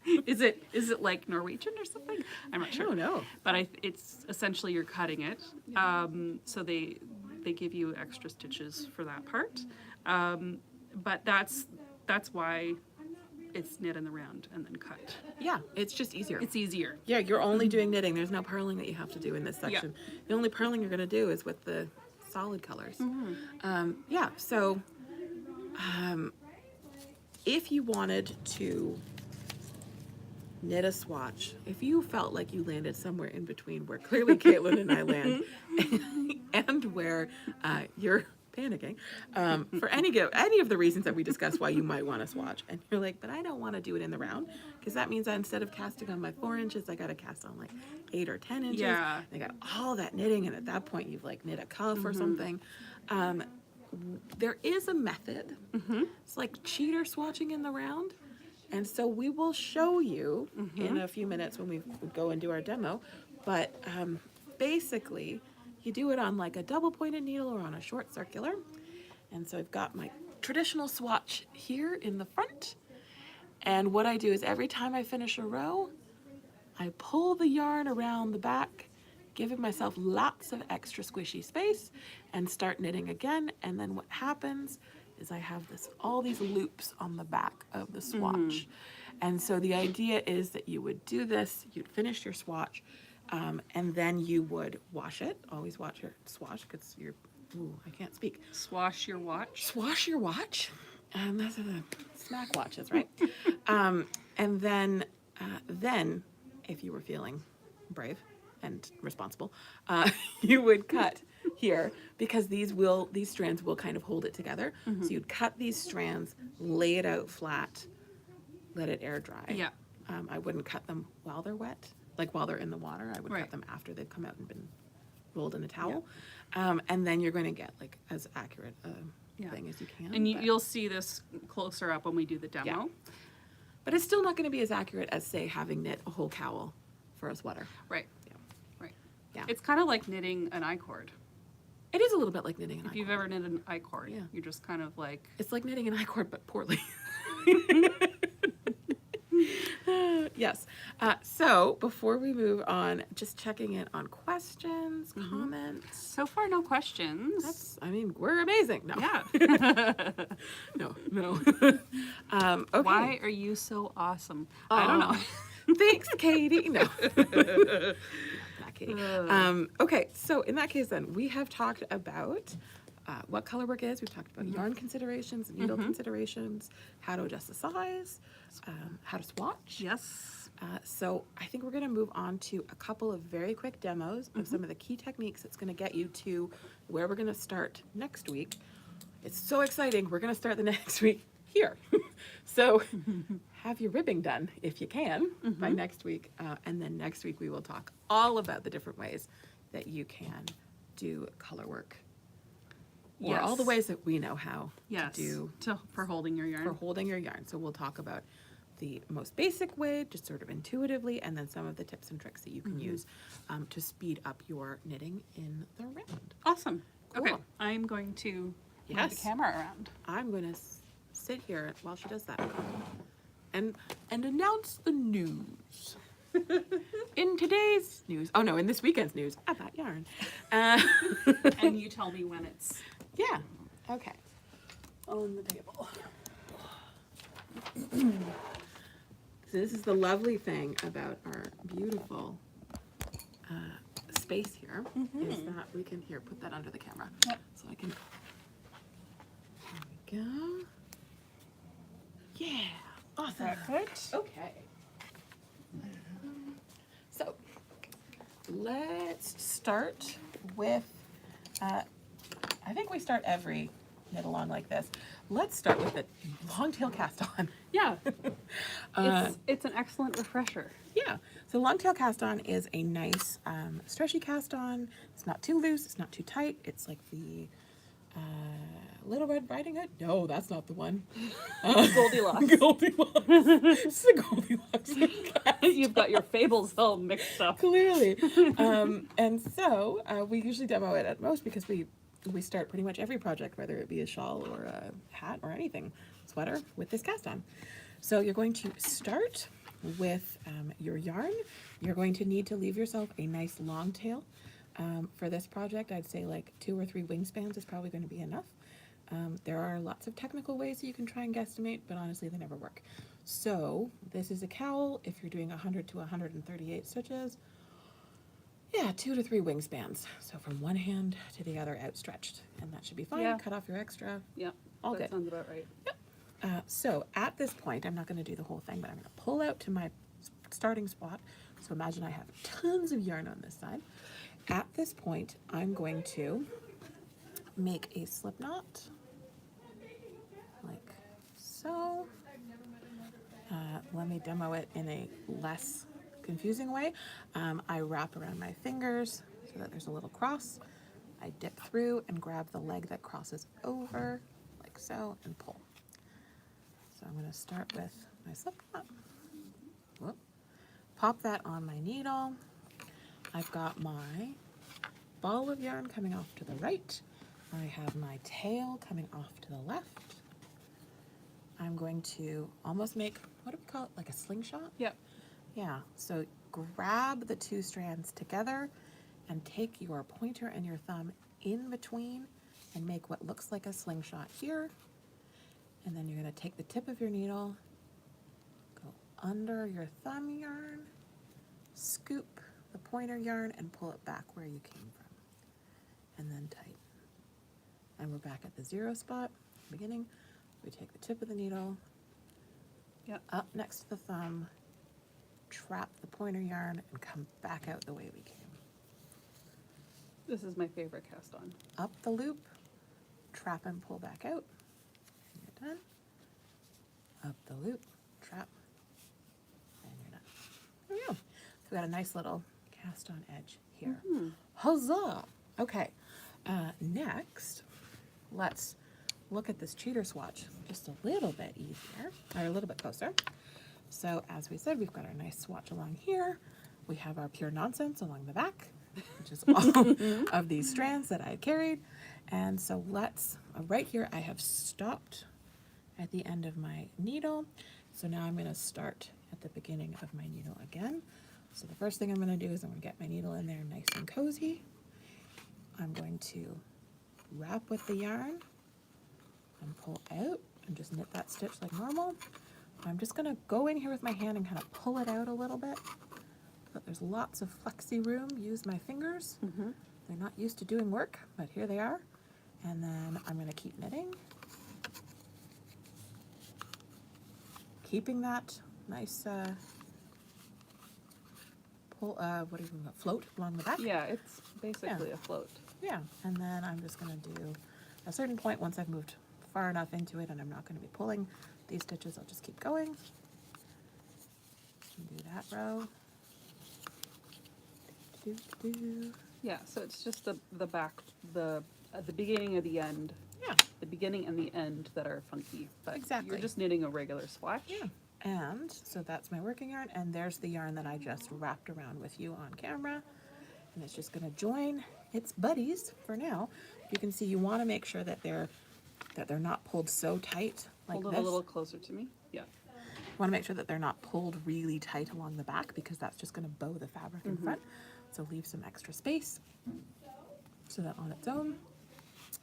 Speaker 2: Is it like Norwegian or something? I'm not sure.
Speaker 1: I don't know.
Speaker 2: But it's essentially you're cutting it. So they give you extra stitches for that part. But that's why it's knit in the round and then cut.
Speaker 1: Yeah, it's just easier.
Speaker 2: It's easier.
Speaker 1: Yeah, you're only doing knitting. There's no purling that you have to do in this section. The only purling you're going to do is with the solid colors. Yeah, so if you wanted to knit a swatch, if you felt like you landed somewhere in between where clearly Caitlin and I land and where you're panicking for any of the reasons that we discussed why you might want to swatch, and you're like, but I don't want to do it in the round, because that means that instead of casting on my 4 inches, I got to cast on like 8 or 10 inches.
Speaker 2: Yeah.
Speaker 1: I got all that knitting, and at that point you've like knit a cuff or something. There is a method. It's like cheater swatching in the round. And so we will show you in a few minutes when we go and do our demo. But basically, you do it on like a double pointed needle or on a short circular. And so I've got my traditional swatch here in the front. And what I do is every time I finish a row, I pull the yarn around the back, giving myself lots of extra squishy space, and start knitting again. And then what happens is I have all these loops on the back of the swatch. And so the idea is that you would do this, you'd finish your swatch, and then you would wash it. Always wash your swatch, because I can't speak.
Speaker 2: Swash your watch.
Speaker 1: Swash your watch. Those are the smack watches, right? And then, if you were feeling brave and responsible, you would cut here, because these strands will kind of hold it together. So you'd cut these strands, lay it out flat, let it air dry.
Speaker 2: Yeah.
Speaker 1: I wouldn't cut them while they're wet, like while they're in the water. I would
Speaker 2: Right.
Speaker 1: cut them after they've come out and been rolled in a towel. And then you're going to get like as accurate a thing as you can.
Speaker 2: And
Speaker 1: but-
Speaker 2: you'll see this closer up when we do the demo.
Speaker 1: Yeah. But it's still not going to be as accurate as, say, having knit a whole cowl for a sweater.
Speaker 2: Right.
Speaker 1: Yeah.
Speaker 2: Right.
Speaker 1: Yeah.
Speaker 2: It's kind of like knitting an I-cord.
Speaker 1: It is a little bit like knitting an
Speaker 2: If you've
Speaker 1: I-cord.
Speaker 2: ever knitted an I-cord,
Speaker 1: Yeah.
Speaker 2: you're just kind of like...
Speaker 1: It's like knitting an I-cord, but poorly. Yes. So before we move on, just checking in on questions, comments.
Speaker 2: So far, no questions.
Speaker 1: We're amazing. No.
Speaker 2: Yeah.
Speaker 1: No. Okay.
Speaker 2: Why are you so awesome? I don't know.
Speaker 1: Thanks, Katie. No. Not Katie. Okay, so in that case then, we have talked about what color work is. We've talked about yarn considerations, needle considerations, how to adjust the size, how to swatch.
Speaker 2: Yes.
Speaker 1: So I think we're going to move on to a couple of very quick demos of some of the key techniques that's going to get you to where we're going to start next week. It's so exciting. We're going to start the next week here. So have your ribbing done if you can by next week. And then next week we will talk all about the different ways that you can do color work. Or all the ways that we know how to do
Speaker 2: for holding your yarn.
Speaker 1: for holding your yarn. So we'll talk about the most basic way, just sort of intuitively, and then some of the tips and tricks that you can use to speed up your knitting in the round.
Speaker 2: Awesome. Okay,
Speaker 1: Cool.
Speaker 2: I'm going to move the
Speaker 1: Yes.
Speaker 2: camera around.
Speaker 1: I'm going to sit here while she does that and announce the news. In today's news, oh no, in this weekend's news about yarn.
Speaker 2: And you tell me when it's
Speaker 1: Yeah, okay.
Speaker 2: on the table.
Speaker 1: So this is the lovely thing about our beautiful space here, is that we can, here, put that under the camera.
Speaker 2: Yep.
Speaker 1: So I can, there we go. Yeah, awesome.
Speaker 2: Perfect.
Speaker 1: Okay. So let's start with, I think we start every knit along like this. Let's start with the long tail cast on.
Speaker 2: Yeah. It's an excellent refresher.
Speaker 1: Yeah, so long tail cast on is a nice stretchy cast on. It's not too loose, it's not too tight. It's like the Little Red Riding Hood? No, that's not the one.
Speaker 2: Goldilocks.
Speaker 1: Goldilocks. It's the Goldilocks cast.
Speaker 2: You've got your fables all mixed up.
Speaker 1: Clearly. And so we usually demo it at most because we start pretty much every project, whether it be a shawl or a hat or anything, sweater, with this cast on. So you're going to start with your yarn. You're going to need to leave yourself a nice long tail. For this project, I'd say like 2 or 3 wingspans is probably going to be enough. There are lots of technical ways that you can try and guesstimate, but honestly they never work. So this is a cowl. If you're doing 100 to 138 stitches, yeah, 2 to 3 wingspans. So from one hand to the other outstretched, and that should be fine.
Speaker 2: Yeah.
Speaker 1: Cut off your extra.
Speaker 2: Yep.
Speaker 1: All
Speaker 2: that
Speaker 1: good.
Speaker 2: sounds about right.
Speaker 1: Yep. So at this point, I'm not going to do the whole thing, but I'm going to pull out to my starting spot. So imagine I have tons of yarn on this side. At this point, I'm going to make a slip knot, like so. Let me demo it in a less confusing way. I wrap around my fingers so that there's a little cross. I dip through and grab the leg that crosses over, like so, and pull. So I'm going to start with my slip knot. Whoop. Pop that on my needle. I've got my ball of yarn coming off to the right. I have my tail coming off to the left. I'm going to almost make, what do we call it, like a slingshot?
Speaker 2: Yep.
Speaker 1: Yeah, so grab the 2 strands together and take your pointer and your thumb in between and make what looks like a slingshot here. And then you're going to take the tip of your needle, go under your thumb yarn, scoop the pointer yarn and pull it back where you came from, and then tighten. And we're back at the 0 spot, beginning. We take the tip of the needle,
Speaker 2: Yep.
Speaker 1: up next to the thumb, trap the pointer yarn, and come back out the way we came.
Speaker 2: This is my favorite cast on.
Speaker 1: Up the loop, trap and pull back out, and you're done. Up the loop, trap, and you're done. There we go. So we got a nice little cast on edge here. Huzzah! Okay, next, let's look at this cheater swatch just a little bit easier, or a little bit closer. So as we said, we've got our nice swatch along here. We have our pure nonsense along the back, which is all of these strands that I carried. And so let's, right here, I have stopped at the end of my needle. So now I'm going to start at the beginning of my needle again. So the first thing I'm going to do is I'm going to get my needle in there nice and cozy. I'm going to wrap with the yarn and pull out and just knit that stitch like normal. I'm just going to go in here with my hand and kind of pull it out a little bit. But there's lots of flexi room. Use my fingers. They're not used to doing work, but here they are. And then I'm going to keep knitting. Keeping that nice pull, what do you call it, float along the back.
Speaker 2: Yeah, it's basically a float.
Speaker 1: Yeah, and then I'm just going to do a certain point once I've moved far enough into it and I'm not going to be pulling these stitches, I'll just keep going. And do that row.
Speaker 2: Yeah, so it's just the back, the beginning of the end.
Speaker 1: Yeah.
Speaker 2: The beginning and the end that are funky, but
Speaker 1: Exactly.
Speaker 2: you're just knitting a regular swatch.
Speaker 1: Yeah. And so that's my working yarn, and there's the yarn that I just wrapped around with you on camera. And it's just going to join its buddies for now. You can see you want to make sure that they're not pulled so tight like
Speaker 2: Hold it
Speaker 1: this.
Speaker 2: a little closer to me. Yeah.
Speaker 1: want to make sure that they're not pulled really tight along the back because that's just going to bow the fabric in front. So leave some extra space so that on its own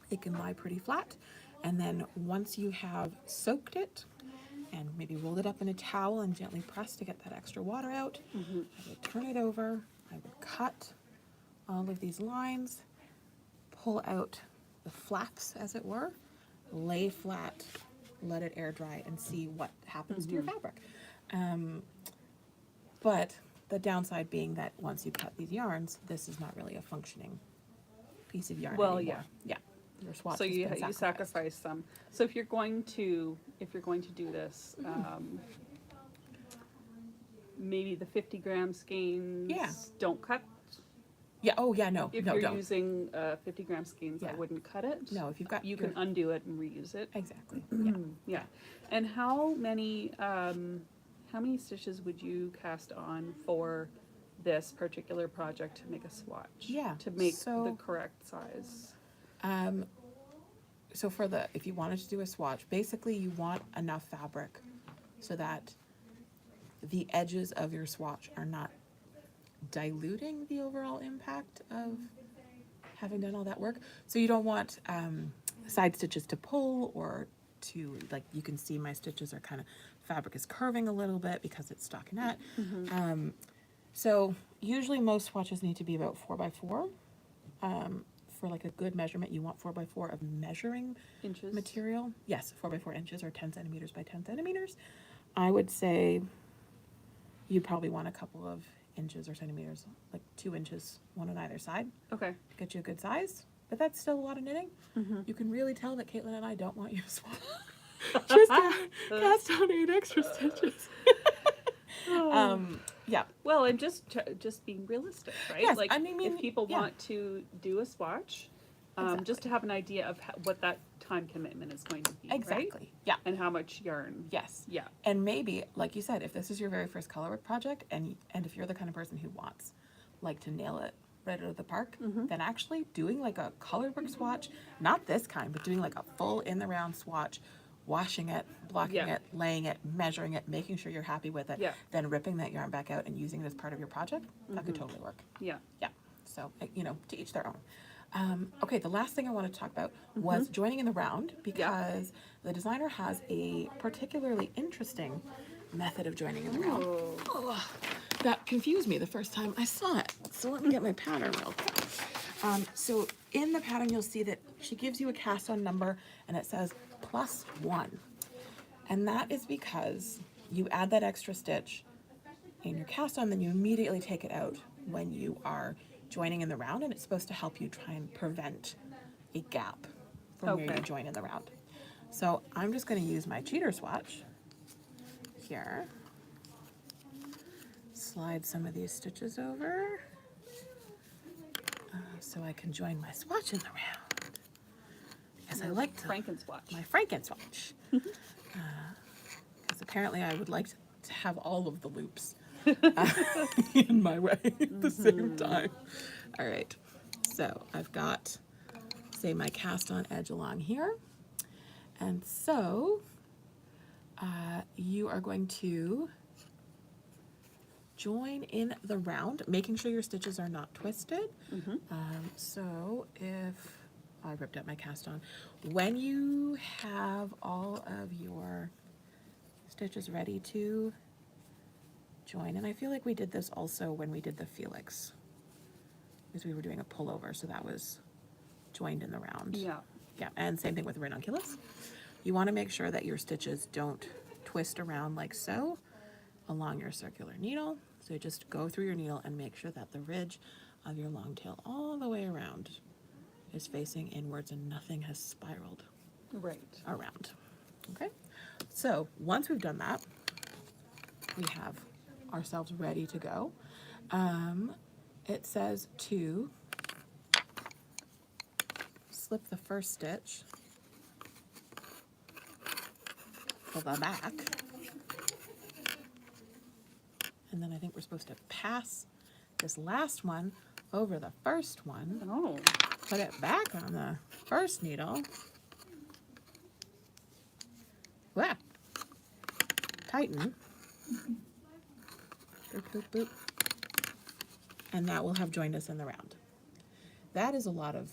Speaker 1: it can lie pretty flat. And then once you have soaked it and maybe rolled it up in a towel and gently press to get that extra water out, I would turn it over, I would cut all of these lines, pull out the flaps as it were, lay flat, let it air dry and see what happens to your fabric. But the downside being that once you cut these yarns, this is not really a functioning piece of yarn anymore. Yeah. Your swatch
Speaker 2: So
Speaker 1: has
Speaker 2: you
Speaker 1: been
Speaker 2: sacrifice some. So if you're going to do this, maybe the 50-gram skeins don't cut.
Speaker 1: Yeah. Oh yeah. No.
Speaker 2: If
Speaker 1: no.
Speaker 2: you're
Speaker 1: Don't.
Speaker 2: using 50-gram skeins, I wouldn't cut it.
Speaker 1: No. If you've got
Speaker 2: you can undo it and reuse it.
Speaker 1: Exactly.
Speaker 2: Yeah. And how many stitches would you cast on for this particular project to make a swatch?
Speaker 1: Yeah.
Speaker 2: To make the correct size.
Speaker 1: So if you wanted to do a swatch, basically you want enough fabric so that the edges of your swatch are not diluting the overall impact of having done all that work. So you don't want side stitches to pull or to, like, you can see my stitches are kind of, fabric is curving a little bit because it's stockinette. So usually most swatches need to be about 4x4. For like a good measurement, you want 4x4 of measuring
Speaker 2: Inches?
Speaker 1: material. Yes, 4x4 inches or 10 centimeters by 10 centimeters. I would say you'd probably want a couple of inches or centimeters, like 2 inches, one on either side,
Speaker 2: Okay.
Speaker 1: to get you a good size. But that's still a lot of knitting. You can really tell that Caitlin and I don't want you to swatch. Just cast on 8 extra stitches. Yeah.
Speaker 2: Well, and just being realistic, right?
Speaker 1: Yes,
Speaker 2: like,
Speaker 1: I mean,
Speaker 2: if people
Speaker 1: yeah.
Speaker 2: want to do a swatch, just to have an idea of what that time commitment is going to be,
Speaker 1: Exactly.
Speaker 2: right?
Speaker 1: Yeah.
Speaker 2: And how much yarn.
Speaker 1: Yes.
Speaker 2: Yeah.
Speaker 1: And maybe, like you said, if this is your very first colorwork project, and if you're the kind of person who wants, like, to nail it right out of the park, then actually doing like a colorwork swatch, not this kind, but doing like a full in the round swatch, washing it, blocking it, laying it, measuring it, making sure you're happy with it, then ripping that yarn back out and using it as part of your project, that could totally work.
Speaker 2: Yeah.
Speaker 1: Yeah. So, to each their own. Okay, the last thing I want to talk about was joining in the round, because the designer has a particularly interesting method of joining in the round. Oh, that confused me the first time I saw it. So let me get my pattern real quick. So in the pattern, you'll see that she gives you a cast on number and it says +1. And that is because you add that extra stitch in your cast on, then you immediately take it out when you are joining in the round, and it's supposed to help you try and prevent a gap from where you join in the round. So I'm just going to use my cheater swatch here. Slide some of these stitches over so I can join my swatch in the round. Because I like to
Speaker 2: Frankenswatch.
Speaker 1: my Frankenswatch. Because apparently I would like to have all of the loops in my way at the same time. All right, so I've got, say, my cast on edge along here. And so you are going to join in the round, making sure your stitches are not twisted. So if I ripped up my cast on, when you have all of your stitches ready to join, and I feel like we did this also when we did the Felix, because we were doing a pullover, so that was joined in the round. Yeah, and same thing with ranunculus. You want to make sure that your stitches don't twist around like so along your circular needle. So just go through your needle and make sure that the ridge of your long tail all the way around is facing inwards and nothing has spiraled around. Okay, so once we've done that, we have ourselves ready to go. It says to slip the first stitch, pull the back, and then I think we're supposed to pass this last one over the first one. Put it back on the first needle. Wow. tighten. Boop, boop, boop. And that will have joined us in the round. That is a lot of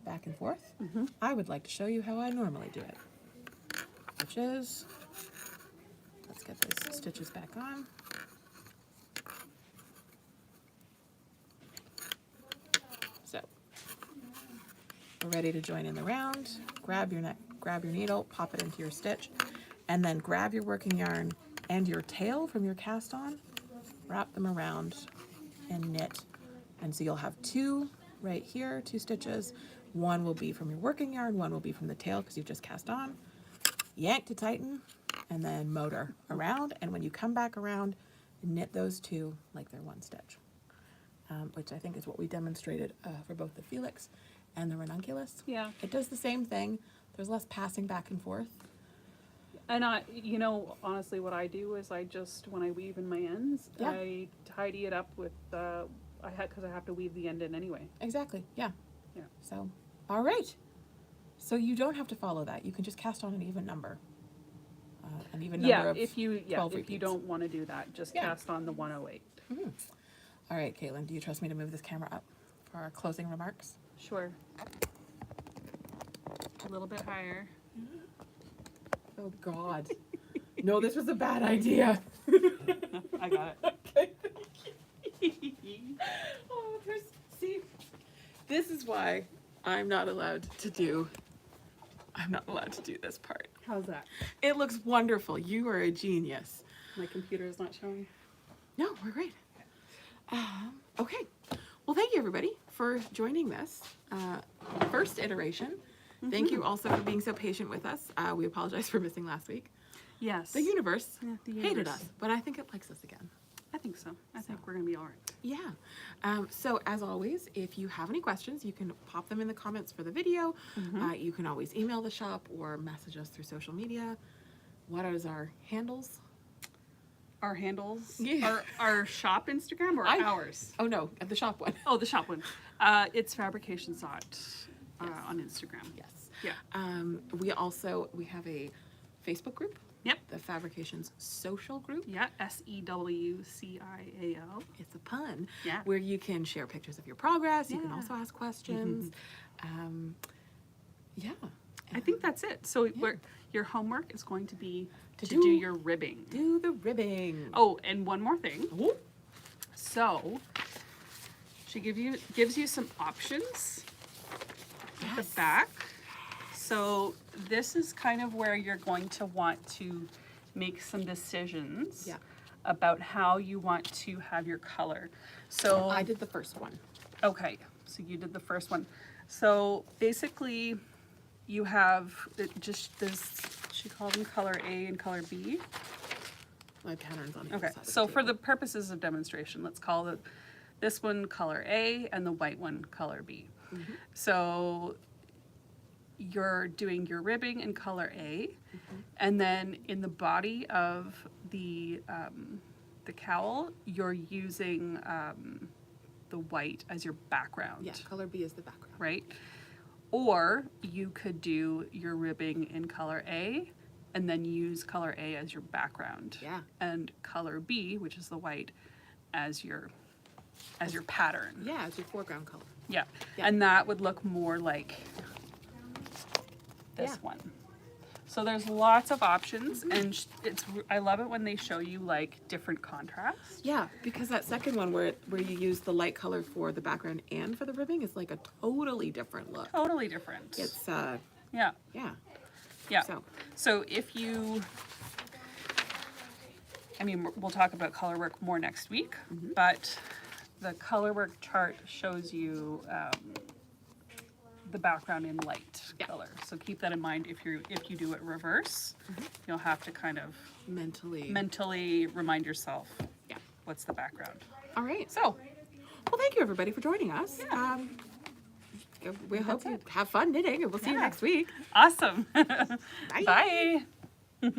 Speaker 1: back and forth. I would like to show you how I normally do it, which is, let's get those stitches back on. So we're ready to join in the round. Grab your needle, pop it into your stitch, and then grab your working yarn and your tail from your cast on, wrap them around and knit. And so you'll have two right here, 2 stitches. One will be from your working yarn, one will be from the tail because you've just cast on. Yank to tighten, and then motor around. And when you come back around, knit those two like they're one stitch, which I think is what we demonstrated for both the Felix and the ranunculus.
Speaker 2: Yeah.
Speaker 1: It does the same thing. There's less passing back and forth.
Speaker 2: And you know, honestly, what I do is I just, when I weave in my ends,
Speaker 1: Yeah.
Speaker 2: I tidy it up with, because I have to weave the end in anyway.
Speaker 1: Exactly, yeah.
Speaker 2: Yeah.
Speaker 1: So, all right. So you don't have to follow that. You can just cast on an even number. An even number of
Speaker 2: if you
Speaker 1: 12
Speaker 2: if you
Speaker 1: repeats.
Speaker 2: don't want to do that, just
Speaker 1: Yeah.
Speaker 2: cast on the 108.
Speaker 1: All right, Caitlin, do you trust me to move this camera up for our closing remarks?
Speaker 2: Sure. A little bit higher.
Speaker 1: Oh, God. No, this was a bad idea.
Speaker 2: I got it.
Speaker 1: Okay. Oh, see, this is why I'm not allowed to do this part.
Speaker 2: How's that?
Speaker 1: It looks wonderful. You are a genius.
Speaker 2: My computer is not showing.
Speaker 1: No, we're great. Okay. Well, thank you, everybody, for joining this first iteration. Thank you also for being so patient with us. We apologize for missing last week.
Speaker 2: Yes.
Speaker 1: The universe,
Speaker 2: the
Speaker 1: hated
Speaker 2: universe.
Speaker 1: us, but I think it likes us again.
Speaker 2: I think so. I think we're going to be all right.
Speaker 1: Yeah. So as always, if you have any questions, you can pop them in the comments for the video. You can always email the shop or message us through social media. What is our handles?
Speaker 2: Our handles?
Speaker 1: Yeah.
Speaker 2: Our shop Instagram or ours?
Speaker 1: Oh no, the shop one.
Speaker 2: Oh, the shop one. It's Fabrication Swatch on Instagram.
Speaker 1: Yes.
Speaker 2: Yeah.
Speaker 1: We have a Facebook group.
Speaker 2: Yep.
Speaker 1: The Fabrications social group.
Speaker 2: Yeah. SEWCIAL.
Speaker 1: It's a pun.
Speaker 2: Yeah.
Speaker 1: Where you can share pictures of your progress. You can
Speaker 2: Yeah.
Speaker 1: also ask questions. Yeah.
Speaker 2: I think that's it. So your homework is going to be to
Speaker 1: do-
Speaker 2: do your ribbing.
Speaker 1: Do the ribbing.
Speaker 2: Oh, and one more thing.
Speaker 1: Ooh.
Speaker 2: So she gives you some options at the back. So this is kind of where you're going to want to make some decisions
Speaker 1: Yeah.
Speaker 2: about how you want to have your color. So
Speaker 1: I did the first one.
Speaker 2: okay, so you did the first one. So basically you have just this, she called them color A and color B.
Speaker 1: My pattern's on the
Speaker 2: Okay,
Speaker 1: other side of
Speaker 2: so for
Speaker 1: table.
Speaker 2: the purposes of demonstration, let's call this one color A and the white one color B. So you're doing your ribbing in color A, and then in the body of the cowl, you're using the white as your background.
Speaker 1: Yeah, color B is the background.
Speaker 2: Right? Or you could do your ribbing in color A and then use color A as your background.
Speaker 1: Yeah.
Speaker 2: And color B, which is the white, as your pattern.
Speaker 1: Yeah, it's your foreground color.
Speaker 2: Yeah.
Speaker 1: Yeah.
Speaker 2: And that would look more like this
Speaker 1: Yeah.
Speaker 2: one. So there's lots of options, and I love it when they show you like different contrasts.
Speaker 1: Yeah, because that second one where you use the light color for the background and for the ribbing is like a totally different look.
Speaker 2: Totally different.
Speaker 1: It's
Speaker 2: Yeah.
Speaker 1: yeah.
Speaker 2: Yeah.
Speaker 1: So
Speaker 2: So if you, I mean, we'll talk about color work more next week, but the color work chart shows you the background in light color. So keep that in mind if you do it reverse, you'll have to kind of mentally remind yourself,
Speaker 1: yeah.
Speaker 2: what's the background.
Speaker 1: All right.
Speaker 2: So,
Speaker 1: Well, thank you everybody for joining us.
Speaker 2: Yeah.
Speaker 1: We hope you have fun knitting, and we'll see you
Speaker 2: Yeah.
Speaker 1: next week.
Speaker 2: awesome.
Speaker 1: Bye.
Speaker 2: Bye.